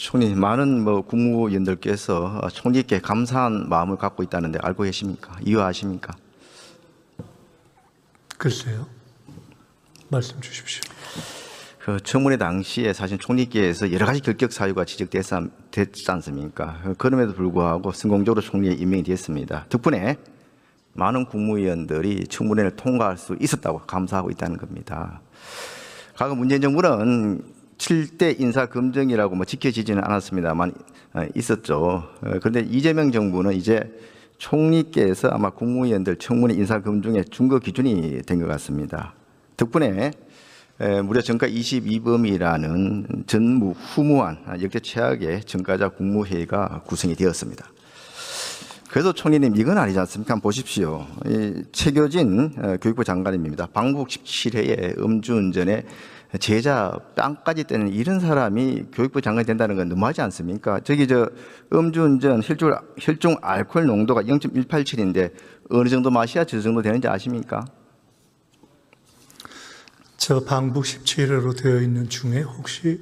총리, 많은 국무위원들께서 총리께 감사한 마음을 갖고 있다는데 알고 계십니까? 이해하십니까? 글쎄요. 말씀 주십시오. 그 청문회 당시에 사실 총리께서 여러 가지 결격 사유가 지적됐지 않습니까? 그럼에도 불구하고 성공적으로 총리에 임명이 됐습니다. 덕분에 많은 국무위원들이 청문회를 통과할 수 있었다고 감사하고 있다는 겁니다. 과거 문재인 정부는 7대 인사검증이라고 지켜지지는 않았습니다만 있었죠. 그런데 이재명 정부는 이제 총리께서 아마 국무위원들 청문회 인사검증의 준거 기준이 된 것 같습니다. 덕분에 무려 정가 22범이라는 전무후무한 역대 최악의 정가자 국무회의가 구성이 되었습니다. 그래서 총리님 이건 아니지 않습니까? 한번 보십시오. 최교진 교육부 장관입니다. 방북 17회에 음주운전에 제자 뺨까지 떼는 이런 사람이 교육부 장관이 된다는 건 너무하지 않습니까? 음주운전 혈중 알코올 농도가 0.187인데 어느 정도 마셔야 저 정도 되는지 아십니까? 저 방북 17회로 되어 있는 중에 혹시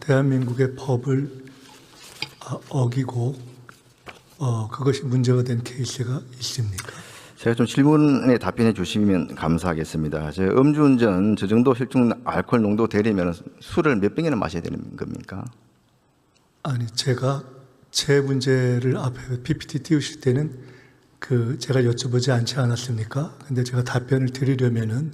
대한민국의 법을 어기고 그것이 문제가 된 케이스가 있습니까? 제가 좀 질문에 답변해 주시면 감사하겠습니다. 음주운전 저 정도 혈중 알코올 농도 되려면 술을 몇 병이나 마셔야 되는 겁니까? 아니, 제가 제 문제를 앞에 PPT 띄우실 때는 제가 여쭤보지 않지 않았습니까? 근데 제가 답변을 드리려면은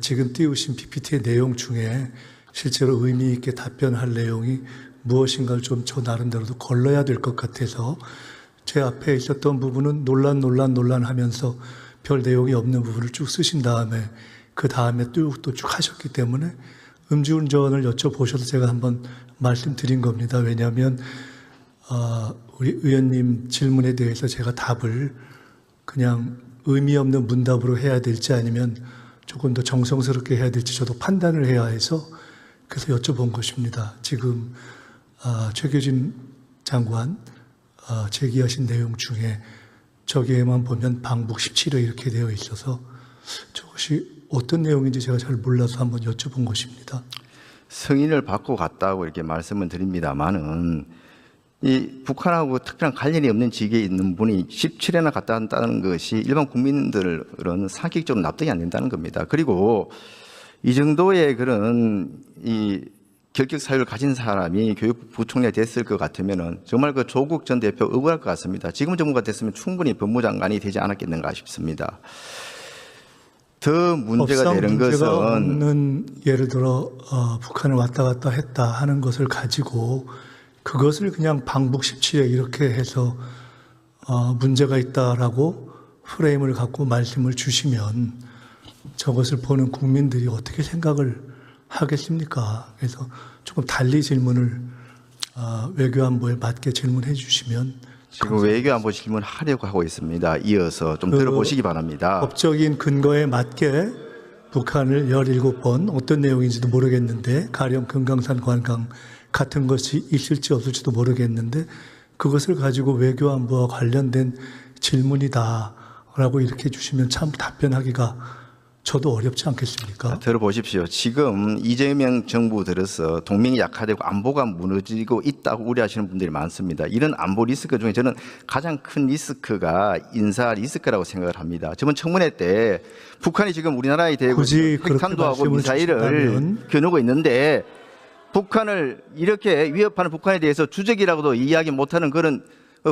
지금 띄우신 PPT의 내용 중에 실제로 의미 있게 답변할 내용이 무엇인가를 좀 저 나름대로도 걸러야 될 것 같아서 제 앞에 있었던 부분은 논란 하면서 별 내용이 없는 부분을 쭉 쓰신 다음에 그 다음에 또 쭉 하셨기 때문에 음주운전을 여쭤보셔서 제가 한번 말씀드린 겁니다. 왜냐하면 우리 의원님 질문에 대해서 제가 답을 그냥 의미 없는 문답으로 해야 될지 아니면 조금 더 정성스럽게 해야 될지 저도 판단을 해야 해서 그래서 여쭤본 것입니다. 지금 최교진 장관 제기하신 내용 중에 저기에만 보면 방북 17회 이렇게 되어 있어서 저것이 어떤 내용인지 제가 잘 몰라서 한번 여쭤본 것입니다. 승인을 받고 갔다고 이렇게 말씀을 드립니다만은 이 북한하고 특별한 관련이 없는 직에 있는 분이 17회나 갔다 왔다는 것이 일반 국민들은 상식적으로 납득이 안 된다는 겁니다. 그리고 이 정도의 그런 결격 사유를 가진 사람이 교육부 부총리가 됐을 것 같으면은 정말 그 조국 전 대표 억울할 것 같습니다. 지금 정부가 됐으면 충분히 법무장관이 되지 않았겠는가 싶습니다. 더 문제가 되는 것은 없는 예를 들어 북한을 왔다 갔다 했다 하는 것을 가지고 그것을 그냥 방북 17회 이렇게 해서 문제가 있다라고 프레임을 갖고 말씀을 주시면 저것을 보는 국민들이 어떻게 생각을 하겠습니까? 그래서 조금 달리 질문을 외교안보에 맞게 질문해 주시면 지금 외교안보 질문을 하려고 하고 있습니다. 이어서 좀 들어보시기 바랍니다. 법적인 근거에 맞게 북한을 17번 어떤 내용인지도 모르겠는데 가령 금강산 관광 같은 것이 있을지 없을지도 모르겠는데 그것을 가지고 외교안보와 관련된 질문이다라고 이렇게 주시면 참 답변하기가 저도 어렵지 않겠습니까? 들어보십시오. 지금 이재명 정부 들어서 동맹이 약화되고 안보가 무너지고 있다고 우려하시는 분들이 많습니다. 이런 안보 리스크 중에 저는 가장 큰 리스크가 인사 리스크라고 생각을 합니다. 저번 청문회 때 북한이 지금 우리나라에 대고 핵탄두하고 미사일을 겨누고 있는데 북한을 이렇게 위협하는 북한에 대해서 주적이라고도 이야기 못하는 그런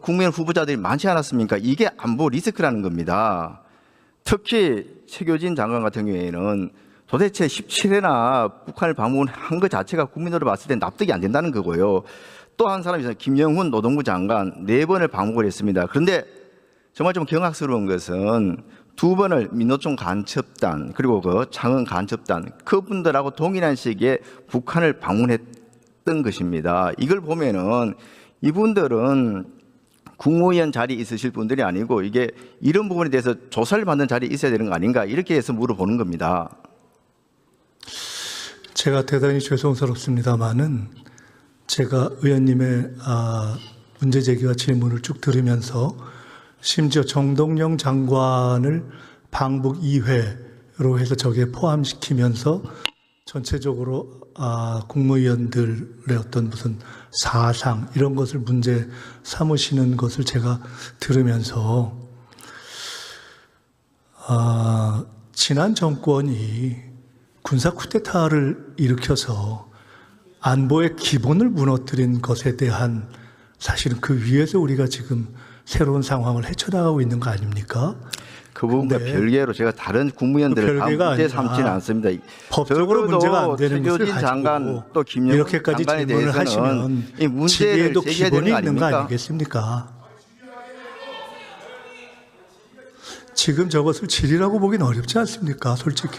국민 후보자들이 많지 않았습니까? 이게 안보 리스크라는 겁니다. 특히 최교진 장관 같은 경우에는 도대체 17회나 북한을 방문한 것 자체가 국민으로 봤을 때 납득이 안 된다는 거고요. 또 한 사람이 있어요. 김영훈 노동부 장관 4번을 방문을 했습니다. 그런데 정말 좀 경악스러운 것은 2번을 민노총 간첩단 그리고 그 창원 간첩단 그분들하고 동일한 시기에 북한을 방문했던 것입니다. 이걸 보면은 이분들은 국무위원 자리에 있으실 분들이 아니고 이게 이런 부분에 대해서 조사를 받는 자리에 있어야 되는 거 아닌가 이렇게 해서 물어보는 겁니다. 제가 대단히 죄송스럽습니다만은 제가 의원님의 문제 제기와 질문을 쭉 들으면서 심지어 정동영 장관을 방북 2회로 해서 저기에 포함시키면서 전체적으로 국무위원들의 어떤 무슨 사상 이런 것을 문제 삼으시는 것을 제가 들으면서 지난 정권이 군사 쿠데타를 일으켜서 안보의 기본을 무너뜨린 것에 대한 사실은 그 위에서 우리가 지금 새로운 상황을 헤쳐나가고 있는 거 아닙니까? 그 부분과 근데 별개로 제가 다른 국무위원들을 다 별개가 문제 아니라 삼지는 않습니다. 법적으로 문제가 안 되는 것을 최교진 장관 가지고 또 김영건 이렇게까지 장관에 질문을 대해서는 하시면 이 문제를 지혜에도 제기해야 기본이 되는 거 있는 거 아닙니까? 아니겠습니까? 지금 저것을 질이라고 보기는 어렵지 않습니까? 솔직히.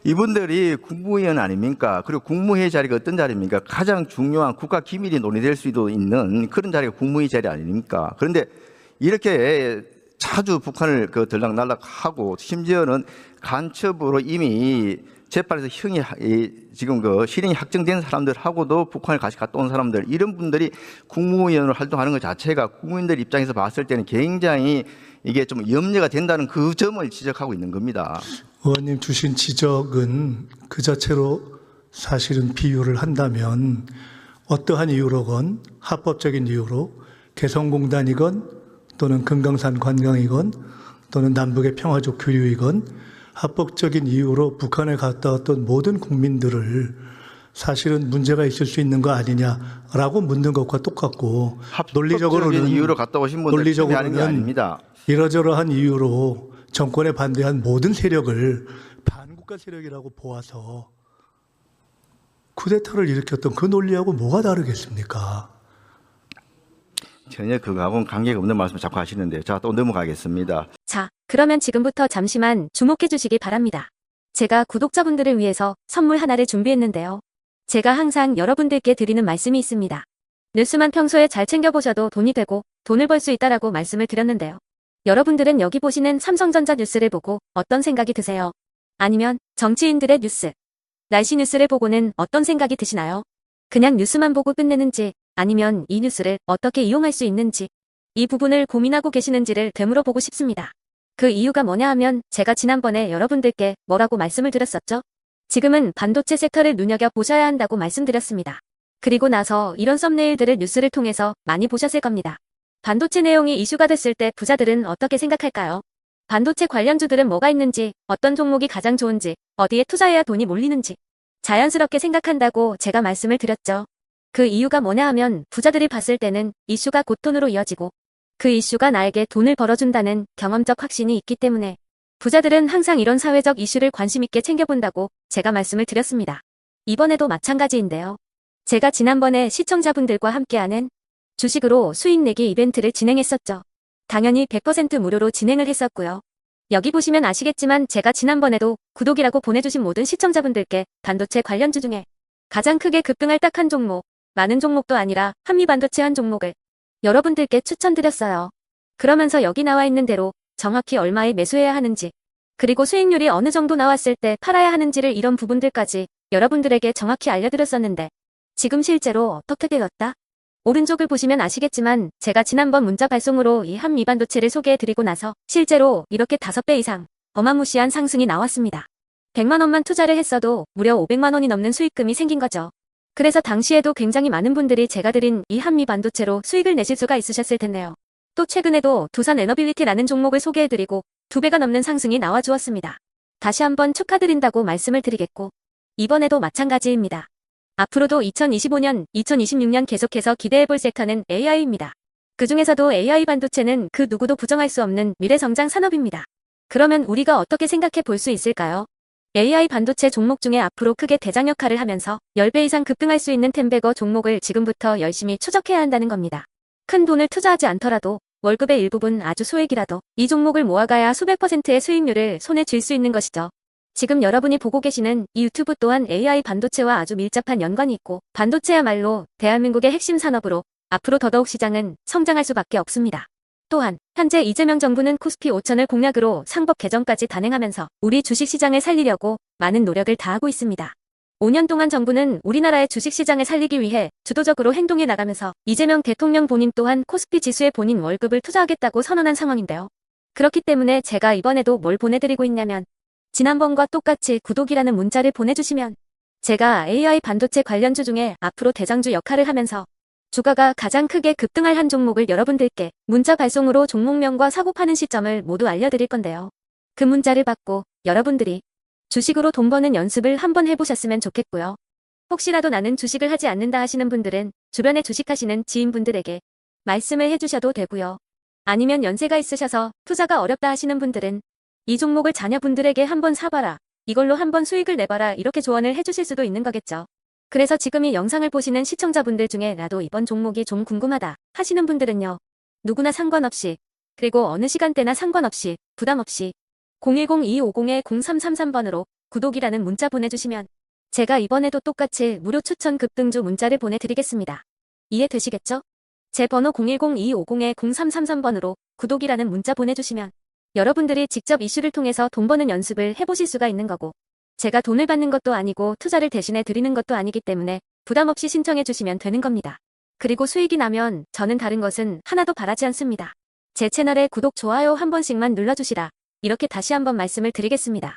이분들이 국무위원 아닙니까? 그리고 국무회의 자리가 어떤 자리입니까? 가장 중요한 국가 기밀이 논의될 수도 있는 그런 자리가 국무회의 자리 아닙니까? 그런데 이렇게 자주 북한을 들락날락하고 심지어는 간첩으로 이미 재판에서 지금 실형이 확정된 사람들하고도 북한을 같이 갔다 온 사람들, 이런 분들이 국무위원으로 활동하는 것 자체가 국민들 입장에서 봤을 때는 굉장히 이게 좀 염려가 된다는 그 점을 지적하고 있는 겁니다. 의원님 주신 지적은 그 자체로 사실은 비유를 한다면 어떠한 이유로건 합법적인 이유로 개성공단이건 또는 금강산 관광이건 또는 남북의 평화적 교류이건 합법적인 이유로 북한에 갔다 왔던 모든 국민들을 사실은 문제가 있을 수 있는 거 아니냐라고 묻는 것과 똑같고, 합법적인 이유로 갔다 오신 분들 하는 게 아닙니다. 이러저러한 이유로 정권에 반대한 모든 세력을 반국가 세력이라고 보아서 쿠데타를 일으켰던 그 논리하고 뭐가 다르겠습니까? 전혀 그거하고는 관계가 없는 말씀을 자꾸 하시는데, 자, 또 넘어가겠습니다. 자, 그러면 지금부터 잠시만 주목해 주시기 바랍니다. 제가 구독자분들을 위해서 선물 하나를 준비했는데요. 제가 항상 여러분들께 드리는 말씀이 있습니다. 뉴스만 평소에 잘 챙겨보셔도 돈이 되고 돈을 벌 수 있다라고 말씀을 드렸는데요. 여러분들은 여기 보시는 삼성전자 뉴스를 보고 어떤 생각이 드세요? 아니면 정치인들의 뉴스, 날씨 뉴스를 보고는 어떤 생각이 드시나요? 그냥 뉴스만 보고 끝내는지, 아니면 이 뉴스를 어떻게 이용할 수 있는지, 이 부분을 고민하고 계시는지를 되물어보고 싶습니다. 그 이유가 뭐냐 하면 제가 지난번에 여러분들께 뭐라고 말씀을 드렸었죠? 지금은 반도체 섹터를 눈여겨보셔야 한다고 말씀드렸습니다. 그리고 나서 이런 썸네일들을 뉴스를 통해서 많이 보셨을 겁니다. 반도체 내용이 이슈가 됐을 때 부자들은 어떻게 생각할까요? 반도체 관련주들은 뭐가 있는지, 어떤 종목이 가장 좋은지, 어디에 투자해야 돈이 몰리는지 자연스럽게 생각한다고 제가 말씀을 드렸죠. 그 이유가 뭐냐 하면 부자들이 봤을 때는 이슈가 곧 돈으로 이어지고 그 이슈가 나에게 돈을 벌어준다는 경험적 확신이 있기 때문에 부자들은 항상 이런 사회적 이슈를 관심 있게 챙겨본다고 제가 말씀을 드렸습니다. 이번에도 마찬가지인데요. 제가 지난번에 시청자분들과 함께하는 주식으로 수익 내기 이벤트를 진행했었죠. 당연히 100% 무료로 진행을 했었고요. 여기 보시면 아시겠지만 제가 지난번에도 구독이라고 보내주신 모든 시청자분들께 반도체 관련주 중에 가장 크게 급등할 딱 한 종목, 많은 종목도 아니라 한미반도체 한 종목을 여러분들께 추천드렸어요. 그러면서 여기 나와 있는 대로 정확히 얼마에 매수해야 하는지, 그리고 수익률이 어느 정도 나왔을 때 팔아야 하는지를 이런 부분들까지 여러분들에게 정확히 알려드렸었는데 지금 실제로 어떻게 되었다? 오른쪽을 보시면 아시겠지만 제가 지난번 문자 발송으로 이 한미반도체를 소개해드리고 나서 실제로 이렇게 5배 이상 어마무시한 상승이 나왔습니다. 100만 원만 투자를 했어도 무려 500만 원이 넘는 수익금이 생긴 거죠. 그래서 당시에도 굉장히 많은 분들이 제가 드린 이 한미반도체로 수익을 내실 수가 있으셨을 텐데요. 또 최근에도 두산 에너빌리티라는 종목을 소개해드리고 2배가 넘는 상승이 나와주었습니다. 다시 한번 축하드린다고 말씀을 드리겠고 이번에도 마찬가지입니다. 앞으로도 2025년, 2026년 계속해서 기대해볼 섹터는 AI입니다. 그 중에서도 AI 반도체는 그 누구도 부정할 수 없는 미래성장 산업입니다. 그러면 우리가 어떻게 생각해 볼 수 있을까요? AI 반도체 종목 중에 앞으로 크게 대장 역할을 하면서 10배 이상 급등할 수 있는 템베거 종목을 지금부터 열심히 추적해야 한다는 겁니다. 큰 돈을 투자하지 않더라도 월급의 일부분 아주 소액이라도 이 종목을 모아가야 수백 %의 수익률을 손에 쥘 수 있는 것이죠. 지금 여러분이 보고 계시는 이 유튜브 또한 AI 반도체와 아주 밀접한 연관이 있고 반도체야말로 대한민국의 핵심 산업으로 앞으로 더더욱 시장은 성장할 수밖에 없습니다. 또한 현재 이재명 정부는 코스피 5천을 공약으로 상법 개정까지 단행하면서 우리 주식시장을 살리려고 많은 노력을 다하고 있습니다. 5년 동안 정부는 우리나라의 주식시장을 살리기 위해 주도적으로 행동해 나가면서 이재명 대통령 본인 또한 코스피 지수에 본인 월급을 투자하겠다고 선언한 상황인데요. 그렇기 때문에 제가 이번에도 뭘 보내드리고 있냐면 지난번과 똑같이 구독이라는 문자를 보내주시면 제가 AI 반도체 관련주 중에 앞으로 대장주 역할을 하면서 주가가 가장 크게 급등할 한 종목을 여러분들께 문자 발송으로 종목명과 사고 파는 시점을 모두 알려드릴 건데요. 그 문자를 받고 여러분들이 주식으로 돈 버는 연습을 한번 해보셨으면 좋겠고요. 혹시라도 나는 주식을 하지 않는다 하시는 분들은 주변에 주식하시는 지인분들에게 말씀을 해주셔도 되고요. 아니면 연세가 있으셔서 투자가 어렵다 하시는 분들은 이 종목을 자녀분들에게 한번 사봐라. 이걸로 한번 수익을 내봐라. 이렇게 조언을 해주실 수도 있는 거겠죠. 그래서 지금 이 영상을 보시는 시청자분들 중에 나도 이번 종목이 좀 궁금하다 하시는 분들은요. 누구나 상관없이 그리고 어느 시간대나 상관없이 부담 없이 010-2250-0333번으로 구독이라는 문자 보내주시면 제가 이번에도 똑같이 무료 추천 급등주 문자를 보내드리겠습니다. 이해되시겠죠? 제 번호 010-2250-0333번으로 구독이라는 문자 보내주시면 여러분들이 직접 이슈를 통해서 돈 버는 연습을 해보실 수가 있는 거고 제가 돈을 받는 것도 아니고 투자를 대신해 드리는 것도 아니기 때문에 부담 없이 신청해 주시면 되는 겁니다. 그리고 수익이 나면 저는 다른 것은 하나도 바라지 않습니다. 제 채널에 구독, 좋아요 한 번씩만 눌러주시라. 이렇게 다시 한번 말씀을 드리겠습니다.